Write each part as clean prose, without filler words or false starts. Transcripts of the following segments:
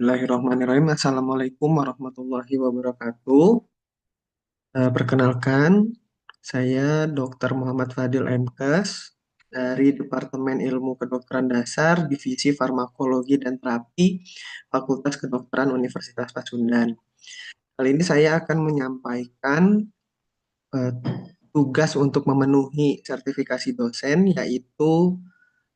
Bismillahirrahmanirrahim. Assalamualaikum warahmatullahi wabarakatuh. Perkenalkan, saya Dr. Muhammad Fadil MKes dari Departemen Ilmu Kedokteran Dasar, Divisi Farmakologi dan Terapi, Fakultas Kedokteran Universitas Pasundan. Kali ini saya akan menyampaikan eh, tugas untuk memenuhi sertifikasi dosen, yaitu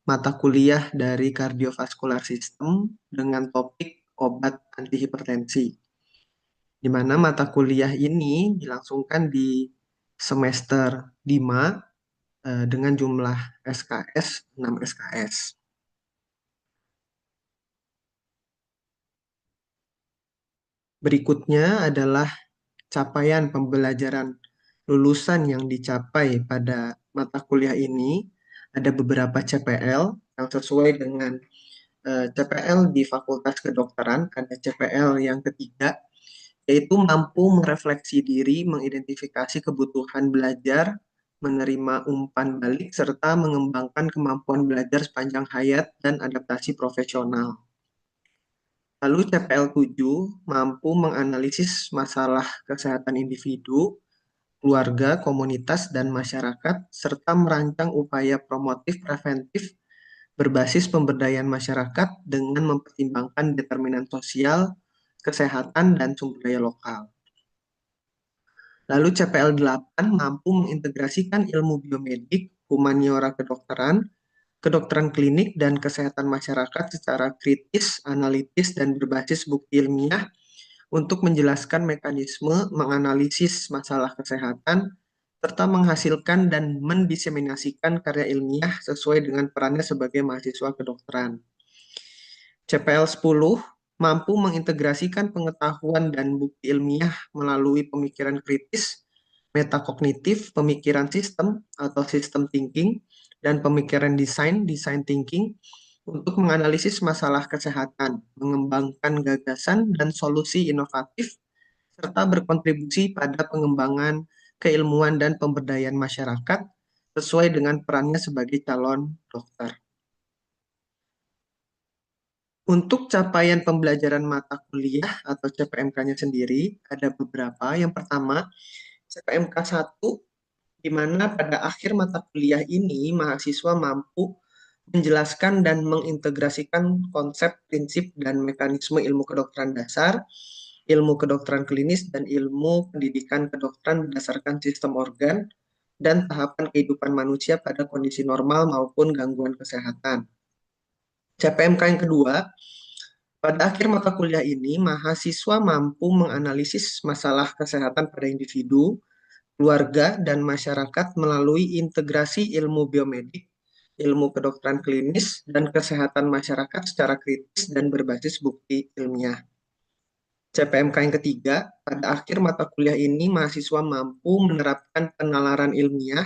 mata kuliah dari Cardiovascular System dengan topik obat antihipertensi, di mana mata kuliah ini dilangsungkan di semester 5 dengan jumlah SKS 6 SKS. Berikutnya adalah capaian pembelajaran lulusan yang dicapai pada mata kuliah ini. Ada beberapa CPL yang sesuai dengan CPL di Fakultas Kedokteran, ada CPL yang ketiga, yaitu mampu merefleksi diri, mengidentifikasi kebutuhan belajar, menerima umpan balik, serta mengembangkan kemampuan belajar sepanjang hayat dan adaptasi profesional. Lalu CPL 7 mampu menganalisis masalah kesehatan individu, keluarga, komunitas, dan masyarakat, serta merancang upaya promotif preventif berbasis pemberdayaan masyarakat dengan mempertimbangkan determinan sosial, kesehatan, dan sumber daya lokal. Lalu CPL 8 mampu mengintegrasikan ilmu biomedik, humaniora kedokteran, kedokteran klinik, dan kesehatan masyarakat secara kritis, analitis, dan berbasis bukti ilmiah untuk menjelaskan mekanisme, menganalisis masalah kesehatan, serta menghasilkan dan mendiseminasikan karya ilmiah sesuai dengan perannya sebagai mahasiswa kedokteran. CPL 10 mampu mengintegrasikan pengetahuan dan bukti ilmiah melalui pemikiran kritis, metakognitif, pemikiran sistem atau system thinking, dan pemikiran design thinking, untuk menganalisis masalah kesehatan, mengembangkan gagasan dan solusi inovatif, serta berkontribusi pada pengembangan keilmuan dan pemberdayaan masyarakat sesuai dengan perannya sebagai calon dokter. Untuk capaian pembelajaran mata kuliah atau CPMK-nya sendiri, ada beberapa. Yang pertama, CPMK 1, di mana pada akhir mata kuliah ini mahasiswa mampu menjelaskan dan mengintegrasikan konsep, prinsip, dan mekanisme ilmu kedokteran dasar, ilmu kedokteran klinis, dan ilmu pendidikan kedokteran berdasarkan sistem organ dan tahapan kehidupan manusia pada kondisi normal maupun gangguan kesehatan. CPMK yang kedua, pada akhir mata kuliah ini, mahasiswa mampu menganalisis masalah kesehatan pada individu, keluarga, dan masyarakat melalui integrasi ilmu biomedik, ilmu kedokteran klinis, dan kesehatan masyarakat secara kritis dan berbasis bukti ilmiah. CPMK yang ketiga, pada akhir mata kuliah ini, mahasiswa mampu menerapkan penalaran ilmiah,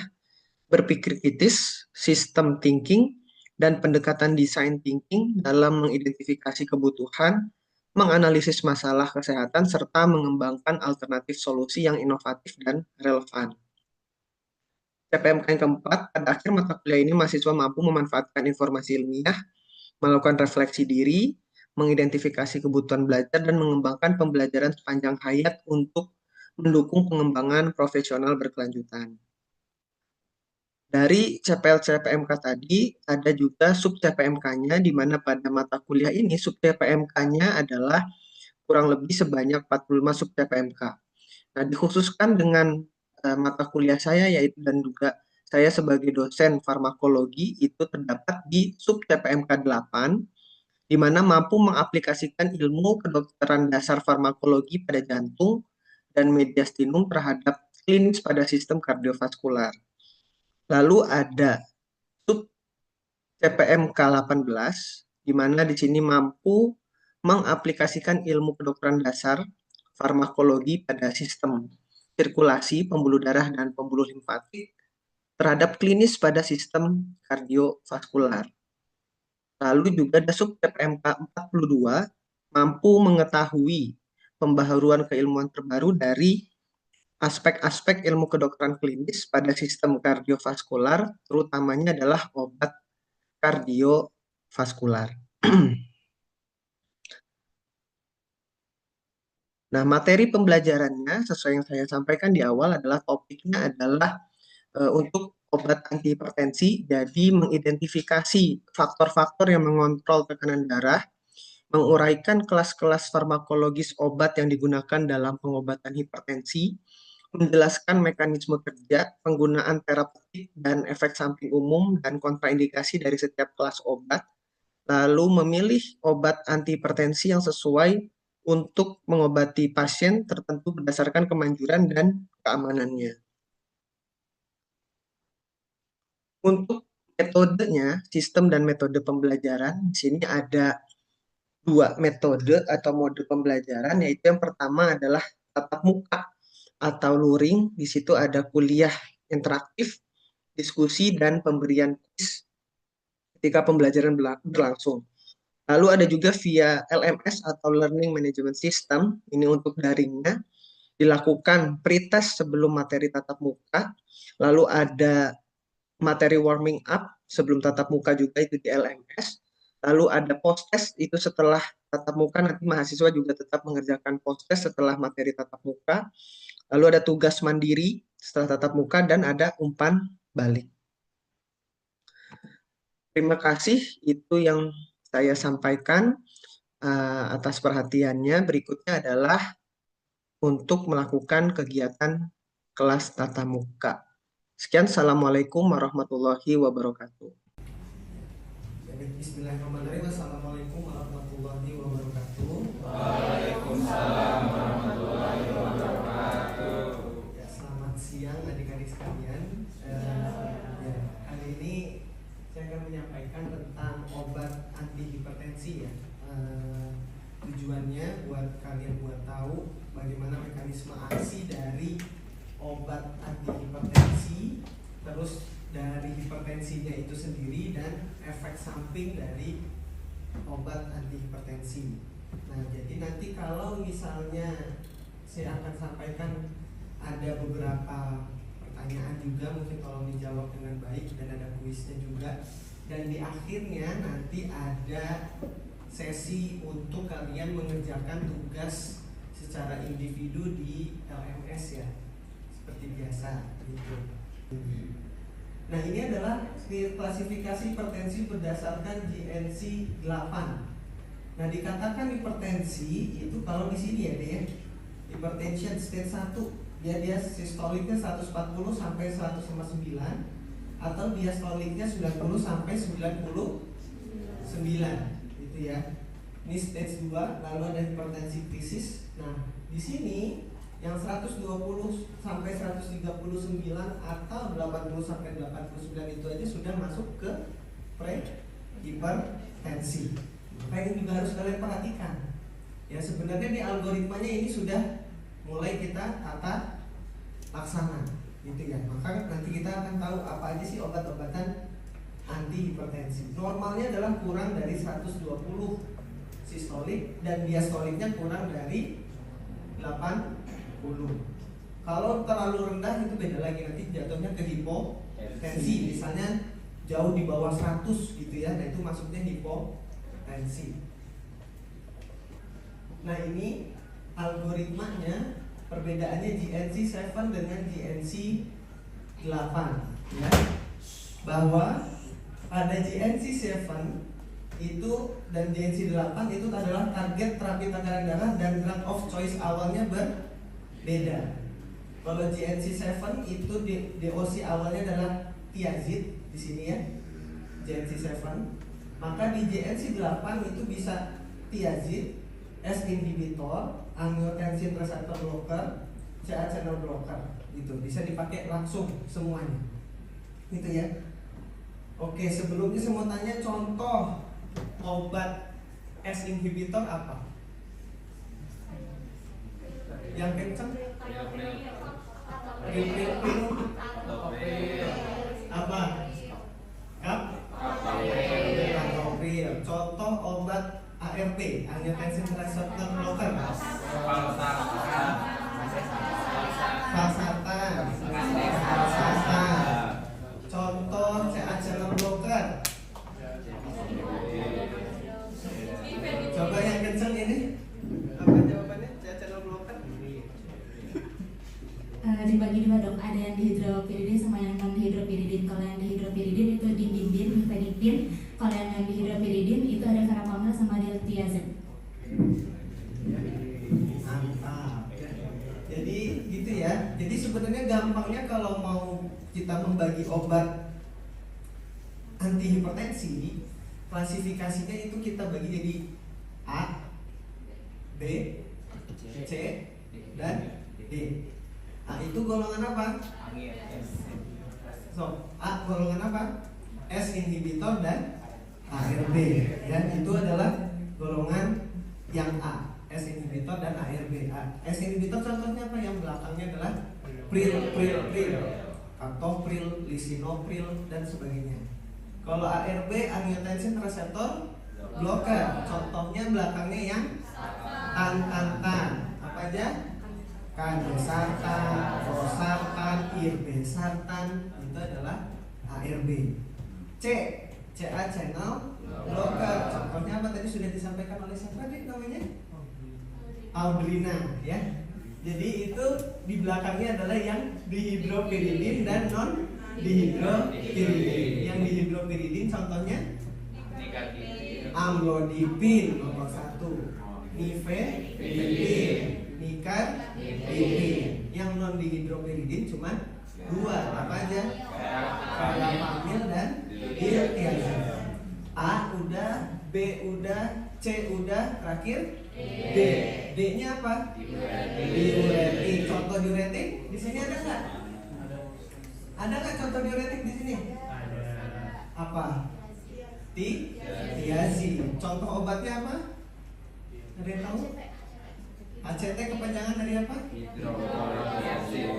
berpikir kritis, sistem thinking, dan pendekatan design thinking dalam mengidentifikasi kebutuhan, menganalisis masalah kesehatan, serta mengembangkan alternatif solusi yang inovatif dan relevan. CPMK yang keempat, pada akhir mata kuliah ini mahasiswa mampu memanfaatkan informasi ilmiah, melakukan refleksi diri, mengidentifikasi kebutuhan belajar, dan mengembangkan pembelajaran sepanjang hayat untuk mendukung pengembangan profesional berkelanjutan. Dari CPL-CPMK tadi, ada juga sub CPMK-nya, di mana pada mata kuliah ini sub CPMK-nya adalah kurang lebih sebanyak 45 sub CPMK. Nah, dikhususkan dengan mata kuliah saya, yaitu dan juga saya sebagai dosen farmakologi, itu terdapat di sub CPMK 8, di mana mampu mengaplikasikan ilmu kedokteran dasar farmakologi pada jantung dan mediastinum terhadap klinis pada sistem kardiovaskular. Lalu ada sub CPMK 18, di mana di sini mampu mengaplikasikan ilmu kedokteran dasar farmakologi pada sistem sirkulasi, pembuluh darah, dan pembuluh limfatik terhadap klinis pada sistem kardiovaskular. Lalu juga ada sub CPMK 42, mampu mengetahui pembaharuan keilmuan terbaru dari aspek-aspek ilmu kedokteran klinis pada sistem kardiovaskular, terutamanya adalah obat kardiovaskular. Nah, materi pembelajarannya sesuai yang saya sampaikan di awal adalah topiknya adalah untuk obat antihipertensi, jadi mengidentifikasi faktor-faktor yang mengontrol tekanan darah, menguraikan kelas-kelas farmakologis obat yang digunakan dalam pengobatan hipertensi, menjelaskan mekanisme kerja, penggunaan terapeutik dan efek samping umum dan kontraindikasi dari setiap kelas obat, lalu memilih obat antihipertensi yang sesuai untuk mengobati pasien tertentu berdasarkan kemanjuran dan keamanannya. Untuk metodenya, sistem dan metode pembelajaran, di sini ada dua metode atau mode pembelajaran, yaitu yang pertama adalah tatap muka atau luring. Di situ ada kuliah interaktif, diskusi, dan pemberian kuis ketika pembelajaran berlangsung. Lalu ada juga via LMS atau Learning Management System, ini untuk daringnya, dilakukan pretest sebelum materi tatap muka, lalu ada materi warming up sebelum tatap muka juga itu di LMS, lalu ada post test itu setelah tatap muka, nanti mahasiswa juga tetap mengerjakan post test setelah materi tatap muka, lalu ada tugas mandiri setelah tatap muka, dan ada umpan balik. Terima kasih, itu yang saya sampaikan atas perhatiannya. Berikutnya adalah untuk melakukan kegiatan kelas tatap muka. Sekian, Assalamualaikum warahmatullahi wabarakatuh. Bismillahirrahmanirrahim. Assalamualaikum warahmatullahi wabarakatuh. Waalaikumsalam warahmatullahi wabarakatuh. Ya, selamat siang adik-adik sekalian. Hari ini saya akan menyampaikan tentang obat antihipertensi ya. Tujuannya buat kalian buat tahu bagaimana mekanisme aksi dari obat antihipertensi, terus dari hipertensinya itu sendiri, dan efek samping dari obat antihipertensi. Nah, jadi nanti kalau misalnya saya akan sampaikan ada beberapa pertanyaan juga, mungkin tolong dijawab dengan baik, dan ada kuisnya juga. Dan di akhirnya nanti ada sesi untuk kalian mengerjakan tugas secara individu di LMS ya, seperti biasa gitu. Nah, ini adalah klasifikasi hipertensi berdasarkan GNC 8. Nah, dikatakan hipertensi itu kalau di sini ya deh, hypertension stage 1, dia sistoliknya 140 sampai 109, atau diastoliknya 90 sampai 99 gitu ya. Ini stage 2, lalu ada hipertensi krisis. Nah, di sini yang 120 sampai 139 atau 80 sampai 89 itu aja sudah masuk ke pre-hipertensi. Maka ini juga harus kalian perhatikan. Ya, sebenarnya di algoritmanya ini sudah mulai kita tata laksana gitu ya. Maka nanti kita akan tahu apa aja sih obat-obatan anti hipertensi. Normalnya adalah kurang dari 120 sistolik dan diastoliknya kurang dari 80. Kalau terlalu rendah itu beda lagi, nanti jatuhnya ke hipotensi. Misalnya jauh di bawah 100 gitu ya, nah itu masuknya hipotensi. Nah, ini algoritmanya, perbedaannya GNC 7 dengan GNC 8 ya. Bahwa pada GNC 7 itu dan GNC 8 itu adalah target terapi tekanan darah dan drug of choice awalnya berbeda. Kalau GNC 7 itu DOC awalnya adalah thiazid di sini ya, GNC 7. Maka di GNC 8 itu bisa thiazid, S inhibitor, angiotensin receptor blocker, CA channel blocker gitu. Bisa dipakai langsung semuanya. Gitu ya. Oke, sebelumnya saya mau tanya contoh obat S inhibitor apa? Yang kenceng? Pil. Apa? Captopril. Contoh obat ARB, angiotensin receptor blocker. Valsartan. Contoh CA channel blocker. Coba yang kenceng ini. Apa jawabannya? CA channel blocker. membagi obat antihipertensi, klasifikasinya itu kita bagi jadi A, B, C, dan D. A itu golongan apa? So, A golongan apa? S inhibitor dan ARB. Ya, itu adalah golongan yang A, S inhibitor dan ARB. S inhibitor contohnya apa? Yang belakangnya adalah pril, captopril, lisinopril dan sebagainya. Kalau ARB, angiotensin reseptor blocker, contohnya belakangnya yang tan. Apa aja? Kandesartan, losartan, irbesartan, itu adalah ARB. CA channel blocker, contohnya apa tadi sudah disampaikan oleh siapa nih namanya? Audrina, ya. Jadi itu di belakangnya adalah yang dihidropiridin dan non dihidropiridin. Yang dihidropiridin contohnya amlodipin nomor 1, nifedipin, nikardipin. Yang non dihidropiridin cuma 2, apa aja? Verapamil dan diltiazem. A udah, B udah, C udah, terakhir D. D-nya apa? Diuretik. Contoh diuretik di sini ada nggak? Ada nggak contoh diuretik di sini? Apa? Tiazid. Contoh obatnya apa? Ada yang tahu? ACT kepanjangan dari apa?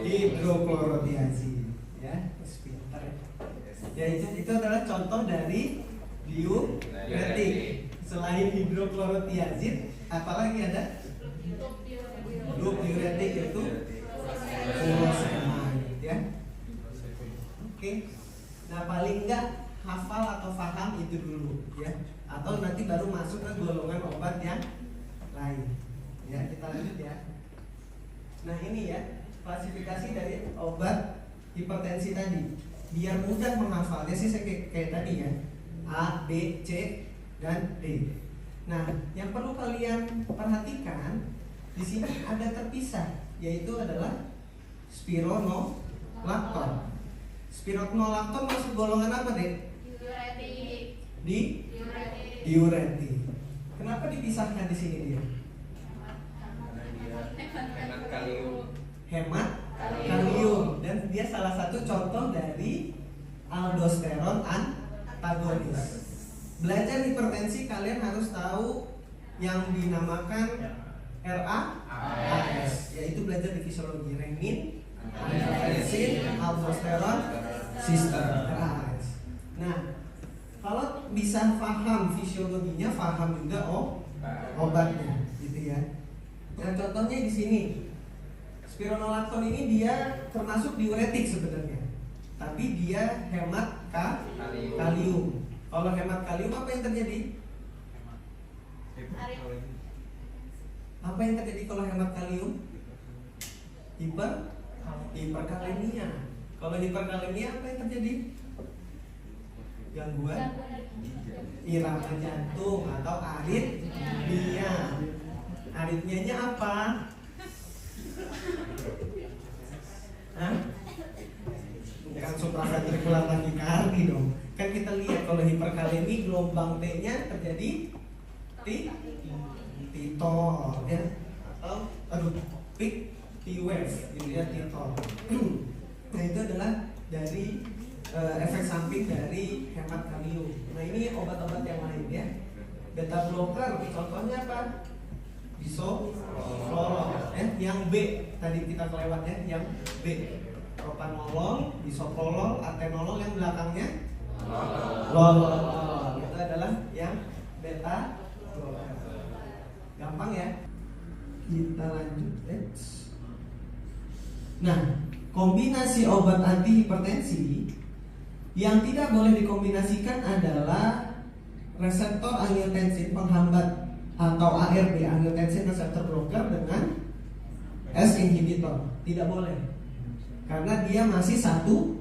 Hidroklorotiazid. Ya, pintar ya. Ya itu adalah contoh dari diuretik. Selain hidroklorotiazid, apalagi ada? Grup diuretik itu furosemide, ya. Oke. Nah, paling enggak hafal atau paham itu dulu, ya. Atau nanti baru masuk ke golongan obat yang lain. Ya, kita lanjut ya. Nah, ini ya, klasifikasi dari obat hipertensi tadi. Biar mudah menghafalnya sih saya kayak tadi ya. A, B, C, dan D. Nah, yang perlu kalian perhatikan di sini ada terpisah, yaitu adalah spironolakton. Spironolakton masuk golongan apa, Dek? Diuretik. Kenapa dipisahkan di sini dia? Hemat kalium, dan dia salah satu contoh dari aldosteron antagonis. Belajar hipertensi kalian harus tahu yang dinamakan RAAS, yaitu belajar di fisiologi renin, angiotensin, aldosteron, sistem RAAS. Nah, kalau bisa paham fisiologinya, paham juga obatnya, gitu ya. Nah, contohnya di sini, spironolakton ini dia termasuk diuretik sebenarnya, tapi dia hemat kalium. Kalau hemat kalium apa yang terjadi? Apa yang terjadi kalau hemat kalium? Hiperkalemia. Kalau hiperkalemia apa yang terjadi? Gangguan irama jantung atau aritmia. Aritmianya apa? Hah? Bukan supraventrikular takikardi dong. Kan kita lihat kalau hiperkalemi gelombang T-nya terjadi titol ya, atau peak T-wave gitu ya, titol. Nah, itu adalah dari efek samping dari hemat kalium. Nah, ini obat-obat yang lain ya. Beta blocker contohnya apa? Bisoprolol. Yang B tadi kita kelewat ya, yang B. Propanolol, bisoprolol, atenolol, yang belakangnya lol. Itu adalah yang beta blocker. Gampang ya. Kita lanjut. Nah, kombinasi obat antihipertensi yang tidak boleh dikombinasikan adalah reseptor angiotensin penghambat atau ARB, angiotensin reseptor blocker, dengan S inhibitor. Tidak boleh, karena dia masih satu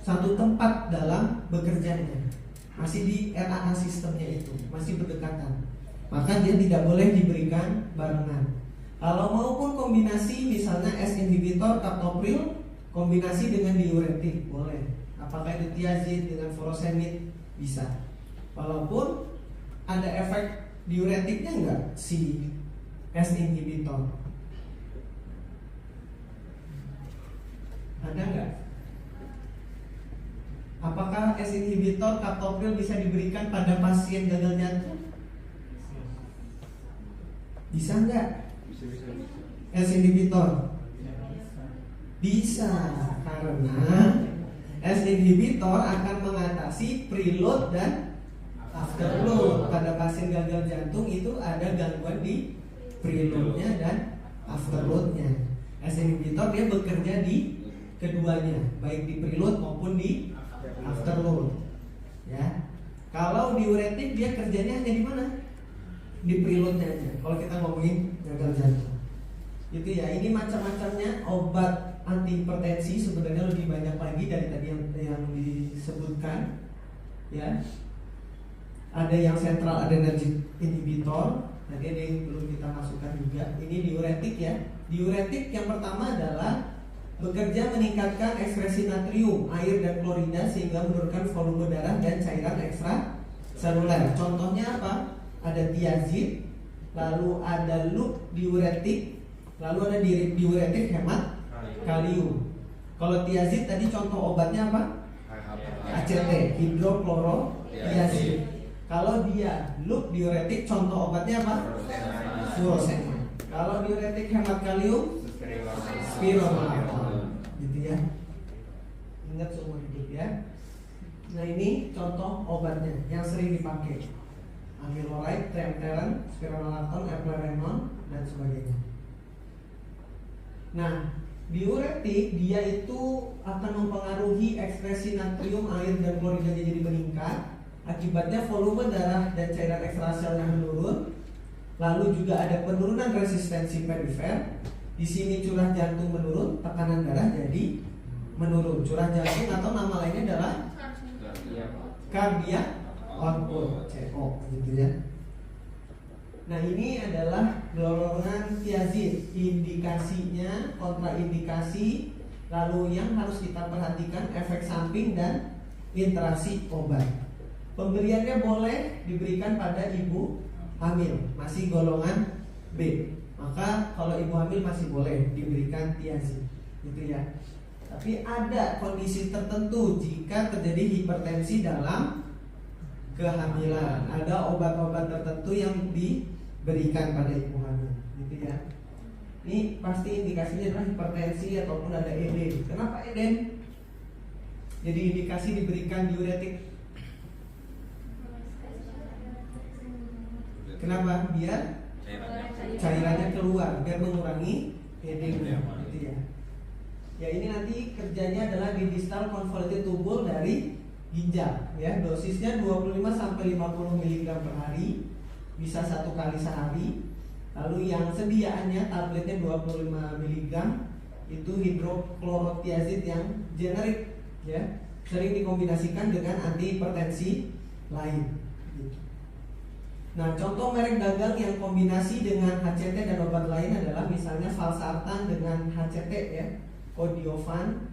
tempat dalam bekerjanya, masih di RAA sistemnya, itu masih berdekatan. Maka dia tidak boleh diberikan barengan. Kalau maupun kombinasi, misalnya S inhibitor captopril Kombinasi dengan diuretik boleh. Apakah itu tiazid dengan furosemid? Bisa. Walaupun ada efek diuretiknya enggak si S inhibitor? Ada enggak? Apakah S inhibitor captopril bisa diberikan pada pasien gagal jantung? Bisa enggak? S inhibitor? Bisa, karena S inhibitor akan mengatasi preload dan afterload. Pada pasien gagal jantung itu ada gangguan di preloadnya dan afterloadnya. S inhibitor dia bekerja di keduanya, baik di preload maupun di afterload. Ya, kalau diuretik dia kerjanya hanya di mana? Di preloadnya aja. Kalau kita ngomongin gagal jantung, itu ya. Ini macam-macamnya obat antihipertensi, sebenarnya lebih banyak lagi dari tadi yang disebutkan. Ya, ada yang sentral adrenergic inhibitor. Nanti ada yang belum kita masukkan juga. Ini diuretik ya. Diuretik yang pertama adalah bekerja meningkatkan ekspresi natrium, air dan klorida sehingga menurunkan volume darah dan cairan ekstra seluler. Contohnya apa? Ada tiazid, lalu ada loop diuretik, lalu ada diuretik hemat kalium. Kalau tiazid tadi contoh obatnya apa? ACT, hidroklorotiazid. Kalau dia loop diuretik, contoh obatnya apa? Furosemid. Kalau diuretik hemat kalium, spironolactone. Gitu ya. Ingat semua hidup ya. Nah ini contoh obatnya yang sering dipakai: amiloride, triamterene, spironolactone, eplerenone, dan sebagainya. Nah, diuretik dia itu akan mempengaruhi ekspresi natrium, air dan kloridanya jadi meningkat. Akibatnya volume darah dan cairan ekstraselnya menurun. Lalu juga ada penurunan resistensi perifer. Di sini curah jantung menurun, tekanan darah jadi menurun. Curah jantung atau nama lainnya adalah cardiac output (CO), gitu ya. Nah ini adalah golongan tiazid. Indikasinya, kontraindikasi, lalu yang harus kita perhatikan efek samping dan interaksi obat. Pemberiannya boleh diberikan pada ibu hamil, masih golongan B. Maka kalau ibu hamil masih boleh diberikan tiazid, gitu ya. Tapi ada kondisi tertentu jika terjadi hipertensi dalam kehamilan. Ada obat-obat tertentu yang diberikan pada ibu hamil, gitu ya. Ini pasti indikasinya adalah hipertensi ataupun ada edem. Kenapa edem? Jadi indikasi diberikan diuretik. Kenapa? Biar cairannya keluar, biar mengurangi edem, gitu ya. Ya ini nanti kerjanya adalah di distal convoluted tubule dari ginjal, ya. Dosisnya 25 sampai 50 mg per hari, bisa 1 kali sehari. Lalu yang sediaannya tabletnya 25 mg, itu hidroklorotiazid yang generik, ya. Sering dikombinasikan dengan antihipertensi lain. Nah, contoh merek dagang yang kombinasi dengan HCT dan obat lain adalah misalnya valsartan dengan HCT, ya, Kodiofan.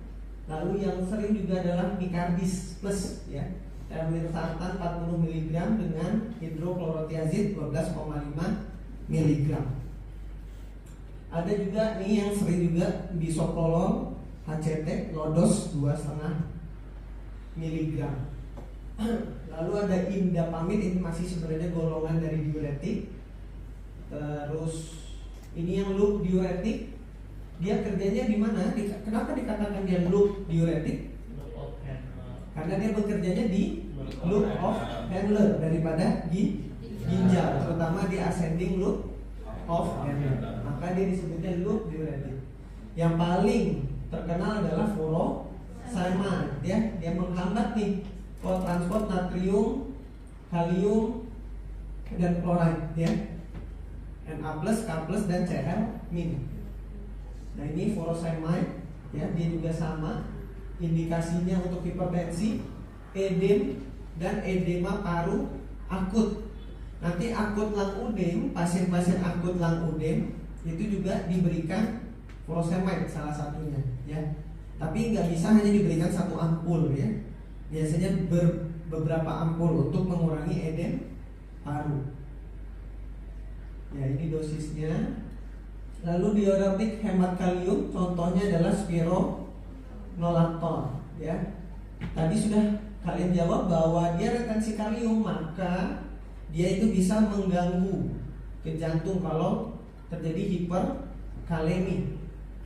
Lalu yang sering juga adalah Micardis Plus, ya, telmisartan 40 mg dengan hidroklorotiazid 12,5 mg. Ada juga nih yang sering juga bisoprolol HCT lodos 2,5 mg. Lalu ada indapamid, ini masih sebenarnya golongan dari diuretik. Terus ini yang loop diuretik, dia kerjanya di mana? Kenapa dikatakan dia loop diuretik? Karena dia bekerjanya di loop of Henle daripada ginjal, terutama di ascending loop of Henle. Maka dia disebutnya loop diuretik. Yang paling terkenal adalah furosemide, ya. Dia menghambat nih transport natrium, kalium, dan klorida, ya. Na+, K+, dan Cl-. Nah ini furosemide, ya, dia juga sama. Indikasinya untuk hipertensi, edem, dan edema paru akut. Nanti akut lung udem, pasien-pasien akut lung udem itu juga diberikan furosemide salah satunya, ya. Tapi nggak bisa hanya diberikan satu ampul ya. Biasanya beberapa ampul untuk mengurangi edem paru. Ya, ini dosisnya. Lalu diuretik hemat kalium, contohnya adalah spironolakton ya. Tadi sudah kalian jawab bahwa dia retensi kalium, maka dia itu bisa mengganggu ke jantung kalau terjadi hiperkalemi.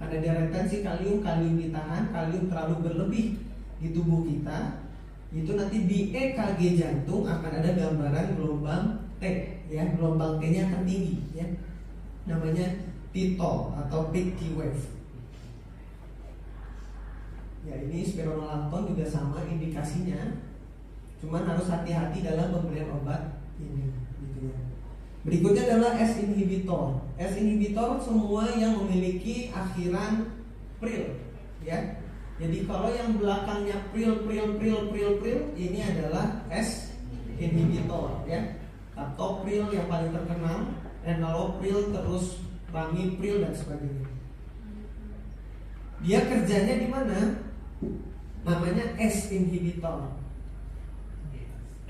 Karena dia retensi kalium, kalium ditahan, kalium terlalu berlebih di tubuh kita, itu nanti di EKG jantung akan ada gambaran gelombang T ya, gelombang T-nya akan tinggi ya. Namanya T-tone atau peak T wave. Ya, ini spironolakton juga sama indikasinya. Cuman harus hati-hati dalam pemberian obat ini gitu ya. Berikutnya adalah S inhibitor. S inhibitor semua yang memiliki akhiran pril ya. Jadi kalau yang belakangnya pril ini adalah S inhibitor ya. Captopril yang paling terkenal, enalapril, terus ramipril dan sebagainya. Dia kerjanya di mana? Namanya S inhibitor.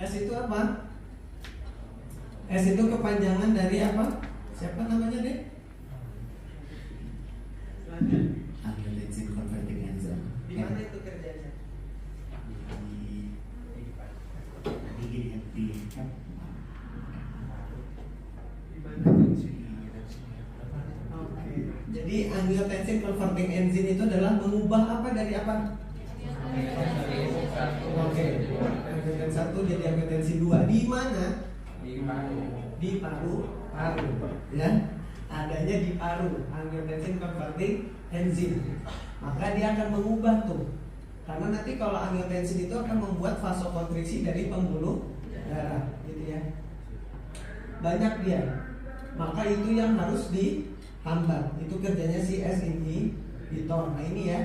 S itu apa? S itu kepanjangan dari apa? Siapa namanya deh? Angiotensin converting enzyme. Di mana itu kerjanya? Oke. Jadi angiotensin converting enzyme itu adalah mengubah apa dari apa? Oke. Angiotensin 1 jadi angiotensin 2. Di mana? Di paru ya, adanya di paru angiotensin converting enzyme. Maka dia akan mengubah tuh, karena nanti kalau angiotensin itu akan membuat vasokonstriksi dari pembuluh darah gitu ya, banyak dia, maka itu yang harus dihambat. Itu kerjanya si S inhibitor. Nah ini ya,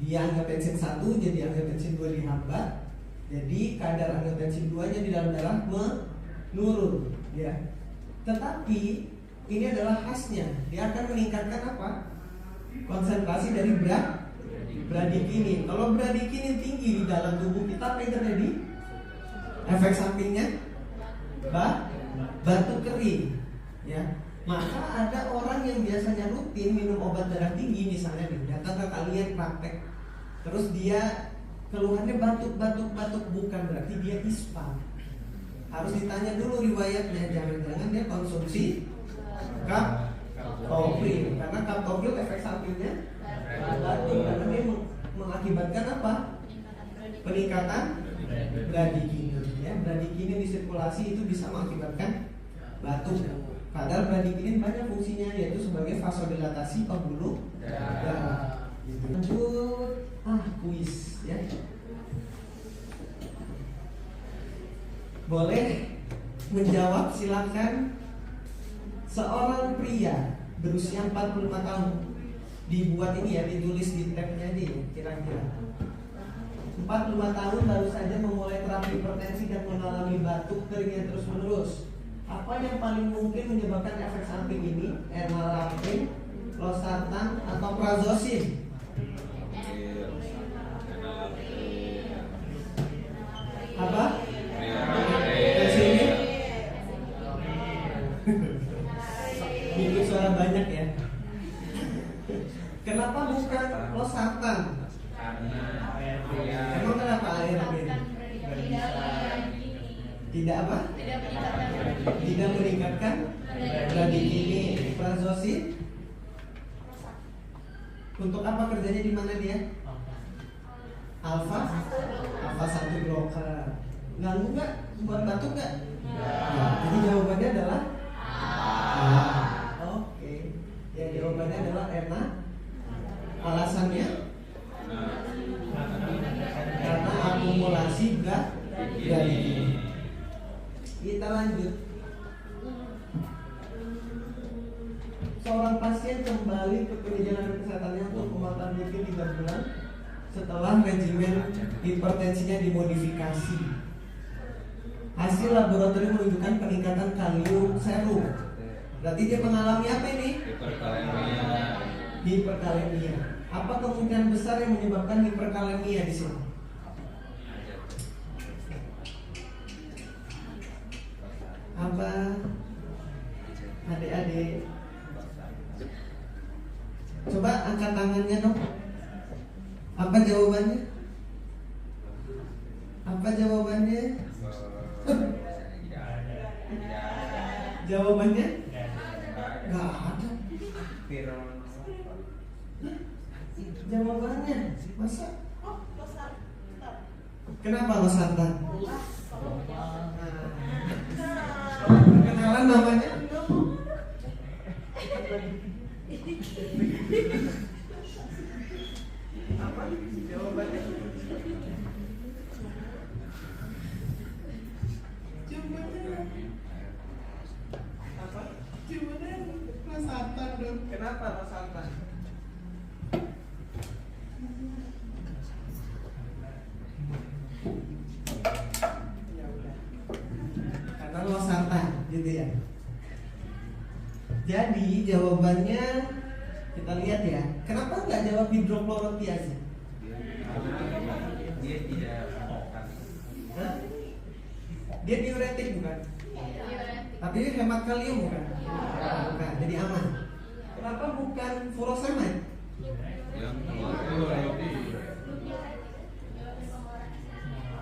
dia angiotensin 1 jadi angiotensin 2 dihambat, jadi kadar angiotensin 2 nya di dalam darah menurun ya. Tetapi ini adalah khasnya, dia akan meningkatkan apa? Konsentrasi dari bradikinin. Kalau bradikinin tinggi di dalam tubuh kita, apa yang terjadi? Efek sampingnya batuk kering ya. Maka ada orang yang biasanya rutin minum obat darah tinggi, misalnya nih, datang ke kalian praktek, terus dia keluhannya batuk, bukan berarti dia ispa. Harus ditanya dulu riwayatnya, jangan-jangan dia konsumsi captopril, karena captopril efek sampingnya batuk, karena dia mengakibatkan apa? Peningkatan bradikinin ya. Bradikinin di sirkulasi itu bisa mengakibatkan batuk. Padahal bradikinin banyak fungsinya, yaitu sebagai vasodilatasi pembuluh darah. Lanjut, kuis ya. Boleh menjawab, silakan. Seorang pria berusia 45 tahun, dibuat ini ya, ditulis di tabnya aja ya, kira-kira 45 tahun baru saja memulai terapi hipertensi dan mengalami batuk kering yang terus menerus. Apa yang paling mungkin menyebabkan efek samping ini? Enalapril, losartan, atau prazosin? Apa? Bikin suara banyak ya. Kenapa bukan losartan? Emang kenapa air tidak apa? Tidak meningkatkan bradikinin. Prazosin untuk apa kerjanya, di mana dia? Alfa 1 blocker. Ganggu nggak? Buat batuk nggak? Jadi jawabannya adalah Oke. Ya, jawabannya adalah enak. Alasannya karena akumulasi bradikinin. Kita lanjut. Seorang pasien kembali ke perjalanan kesehatannya untuk pemantauan rutin 3 bulan setelah regimen hipertensinya dimodifikasi. Hasil laboratorium menunjukkan peningkatan kalium serum. Berarti dia mengalami apa ini? Hiperkalemia. Apa kemungkinan besar yang menyebabkan hiperkalemia di sini? Apa? Adik-adik, coba angkat tangannya dong. Apa jawabannya? Apa jawabannya? Jawabannya? Gak ada. Jawabannya masa? Kenapa losartan? Kenalan namanya? Apa jawabannya? Apa? Jawabannya losartan dong. Kenapa losartan? Ya udah. Karena losartan, gitu ya. Jadi jawabannya kita lihat ya. Kenapa nggak jawab hidroklorotiazid? Dia tidak makan. Hah? Dia diuretik bukan? Tapi hemat kalium bukan? Bukan, jadi aman. Kenapa bukan furosemide?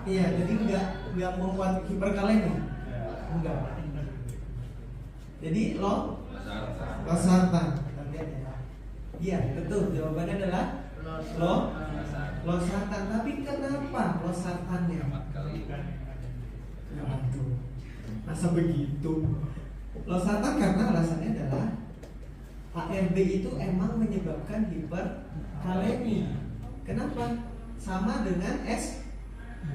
Iya, jadi nggak membuat hiperkalemi. Enggak. Jadi losartan. Kita lihat ya. Iya, betul. Jawabannya adalah losartan. Tapi kenapa losartannya? Aduh, masa begitu? Losartan karena alasannya adalah ARB itu emang menyebabkan hiperkalemi. Kenapa? Sama dengan S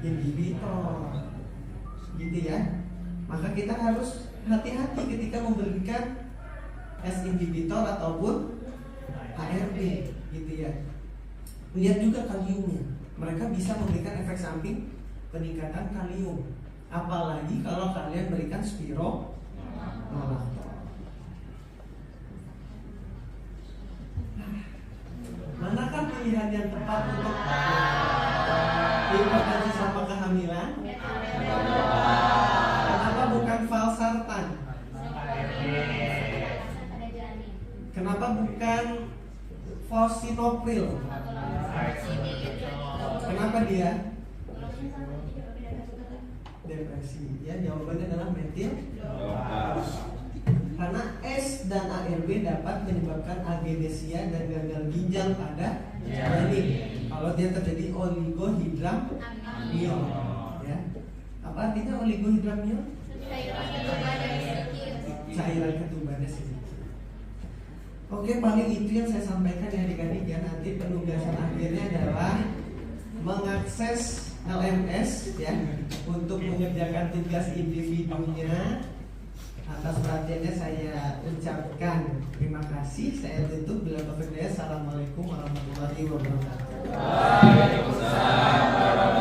inhibitor, gitu ya. Maka kita harus hati-hati ketika memberikan S inhibitor ataupun ARB, gitu ya. Lihat juga kaliumnya. Mereka bisa memberikan efek samping peningkatan kalium. Apalagi kalau kalian berikan spironolakton. Manakah pilihan yang tepat untuk hipertensi sama kehamilan? Kenapa bukan valsartan? Kenapa bukan fosinopril? Kenapa dia? Depresi. Ya, jawabannya adalah metil. Karena S dan ARB dapat menyebabkan agenesia dan gagal ginjal pada janin. Kalau dia terjadi oligohidramnion, ya. Apa artinya oligohidramnion? Cairan ketubannya sedikit. Oke, paling itu yang saya sampaikan ya adik-adik ya. Nanti penugasan akhirnya adalah mengakses LMS ya untuk mengerjakan tugas individunya. Atas perhatiannya saya ucapkan terima kasih. Saya tutup bila taufiq hidayah. Assalamualaikum warahmatullahi wabarakatuh. Waalaikumsalam.